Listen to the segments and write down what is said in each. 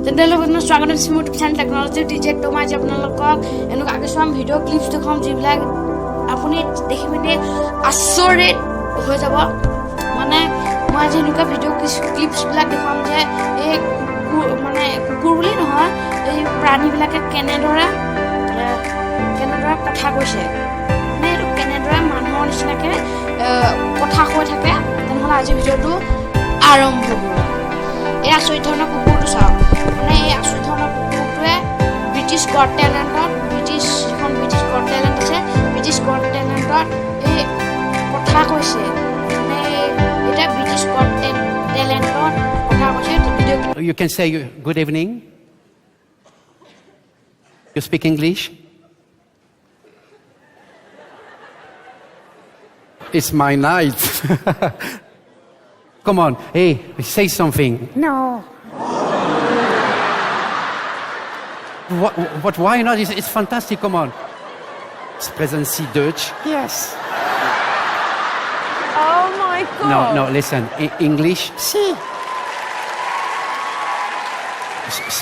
তেন্তে স্বাগতম মোৰ চেনেল টেকনলজি ডিজে টমাই যে আপোনালোকক এনেকুৱা কিছুমান ভিডিঅ' ক্লিপছ দেখাম যিবিলাক আপুনি দেখি পিনে আচৰিত হৈ যাব মানে মই আজি এনেকুৱা ভিডিঅ' ক্লিপছবিলাক দেখাম যে এই মানে কুকুৰ বুলি নহয় এই প্ৰাণীবিলাকে কেনেদৰে কথা কৈছে মানে এইটো কেনেদৰে মানুহৰ নিচিনাকে কথা কৈ থাকে তেনেহ'লে আজি ভিডিঅ'টো আৰম্ভ কৰোঁ এই আচৰিত ধৰণৰ কুকুৰটো চাওক মানে এই আচৰিত ধৰণৰ কুকুৰটোৱে ব্ৰিটিছ গট টেলেণ্টত ব্ৰিটিছ গট টেলেণ্ট আছে ব্ৰিটিছ গট টেলেণ্টত এই কথা কৈছে মানে এতিয়া ব্ৰিটিছ গট টেলেণ্টত কথা কৈছে You can say good evening. You speak English? It's my night. Come on, hey, say something. No. What? Why not? It's fantastic. Come on. Sprechen Sie Deutsch? Yes. Oh my God. No. Listen. English? Sí.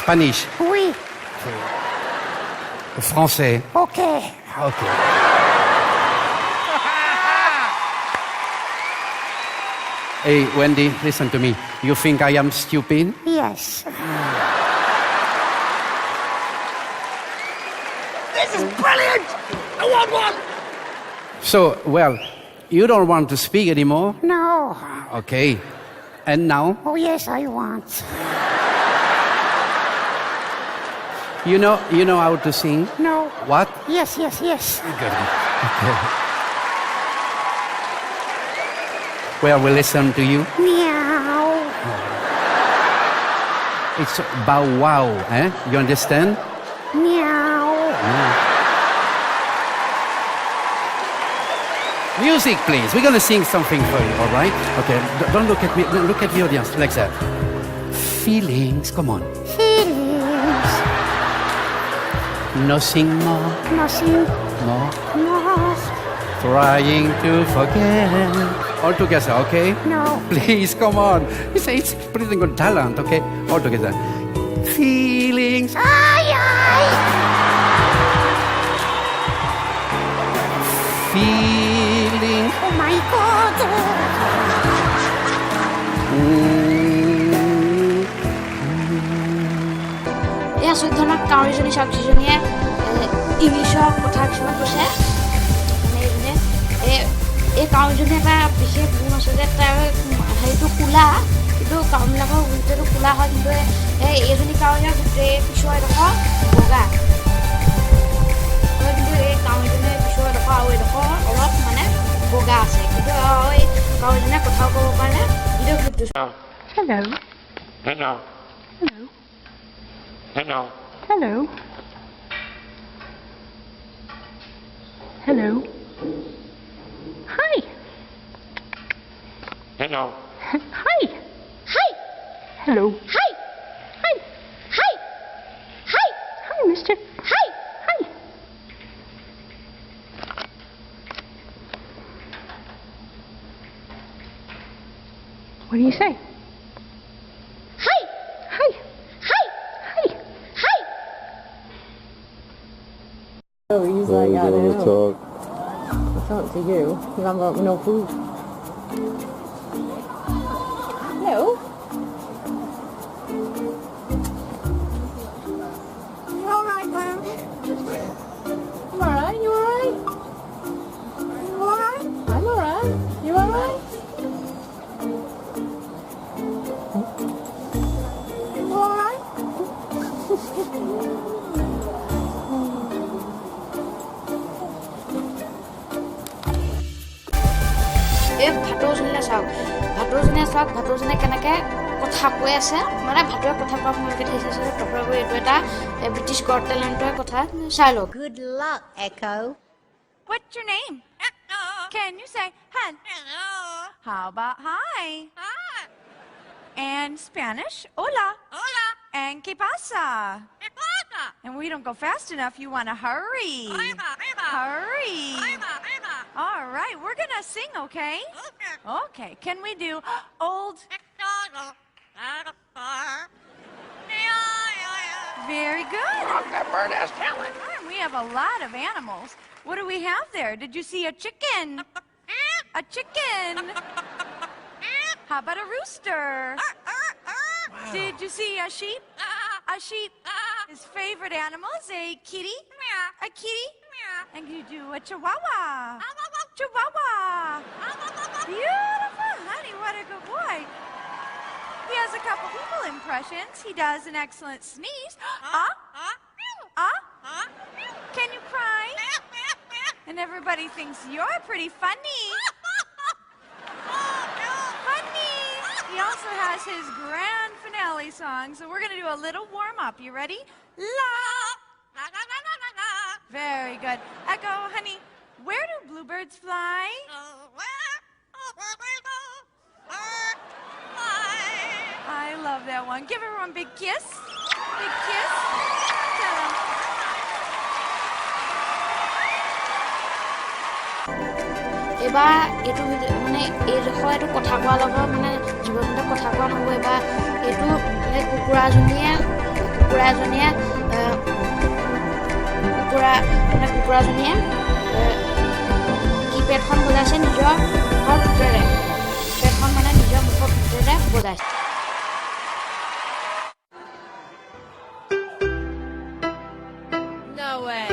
Spanish? Oui. Français? Okay. Okay. Hey, Wendy, listen to me. You think I am stupid? Yes. This is brilliant. I want one. So, well, you don't want to speak anymore? No. Okay. And now? Oh, yes, I want. You know how to sing? No. What? Yes. Good. Okay. Well, we listen to you. Meow. It's bow wow, eh? You understand? Meow. Yeah. Music, please. We're gonna sing something for you, all right? Okay. Don't look at me. Look at the audience like that. Feelings. Come on. Feelings. Nothing more. Nothing. More. More. Trying to forget. All together, okay? No. Please, come on. It's pretty good talent, okay? All together. Feelings. Ay. Feelings. Oh my God. এই আচৰিত ধৰণৰ কাউৰীজনী চাওক যিজনীয়ে ইংলিছৰ কথা কিছুমান কৈছে মানে এই কাউৰীজনী এটা বিশেষ গুণ আছে যে তাৰ হেৰিটো ক'লা কিন্তু কাউৰীবিলাকৰ গোটেইটো ক'লা হয় কিন্তু এইজনী কাউৰীৰ গোটেই পিছৰ এডোখৰ বগা কিন্তু এই কাউৰীজনীৰ পিছৰ এডোখৰ আৰু এডোখৰ অলপ মানে বগা আছে কিন্তু এই কাউৰীজনীয়ে কথাও ক'ব পাৰে ভিডিঅ' ক্লিপটো চাওক Hello. Hello. Hello. Hello. Hello. Hello. Hi. Hello. Hi. Hi. Hello. Hi. Hi. Hi. Hi. Hi, mister. Hi. Hi. What do you say? Hi. Hi. Hi. Hi. Hi. Oh, he's So like, you I don't don't want to know. talk? It's up to you. Because I'm got no food. No. You alright, man? You alright? You alright? You alright? I'm alright. You alright? You alright? এই ভাটৌজনীলৈ চাওক ভাটৌজনীয়ে কেনেকৈ কথা কৈ আছে মানে ভাটৌৱে কথা কোৱা সময়লৈকে দেখিছে তপৰা কৰি এইটো এটা ব্ৰিটিছ গট টেলেণ্টৰ কথা চাই লওক Good luck, Echo. What's your name? Echo. Can you say hello? How about hi? Hi. And Spanish? Hola. Hola. And ¿qué pasa? ¿Qué pasa? And we don't go fast enough. You want to hurry. Hurry. All right. We're going to sing, okay? Okay. Can we do old? Very good. That bird has talent. We have a lot of animals. What do we have there? Did you see a chicken? A chicken. How about a rooster? Did you see a sheep? A sheep. His favorite animal is a kitty. A kitty. And you do a chihuahua. Chihuahua. Beautiful, honey. What a good boy. He has a couple people impressions. He does an excellent sneeze. Can you cry? And everybody thinks you're pretty funny. Funny. He also has his grand finale song, so we're going to do a little warm-up. You ready? La. Very good. Echo, honey, where do bluebirds fly? I love that one. Give everyone a big kiss. Big kiss. Tell them. এবাৰ এইটো মানে এই বিষয়ে এইটো কথা কোৱাৰ লগত মানে জীৱ জন্তুৰ কথা কোৱা নহ'ব এবাৰ এইটো মানে কুকুৰা এজনীয়ে কিপেডখন বজাইছে নিজৰ মুখৰ ঠোঁটেৰে কিপেডখন মানে নিজৰ মুখৰ ঠোঁটেৰে বজাইছে No way.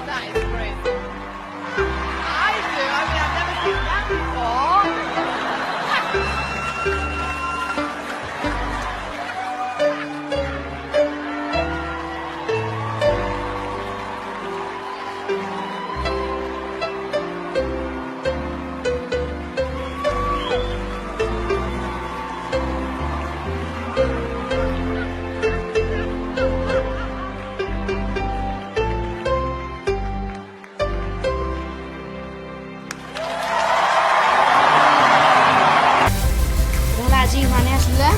That is crazy. I do. I mean, I've never seen that before. আজি ইমানে আছিলে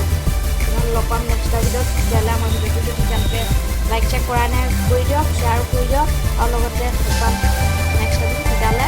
লগ পাম নেক্সট ভিডিঅ'ত তেতিয়াহ'লে আমাৰ ভিডিঅ'টো যদি তেনেকৈ লাইক চেক কৰা নাই কৰি দিয়ক শ্বেয়াৰ কৰি দিয়ক আৰু লগতে লগ পাম নেক্সট ভিডিঅ'ত তেতিয়াহ'লে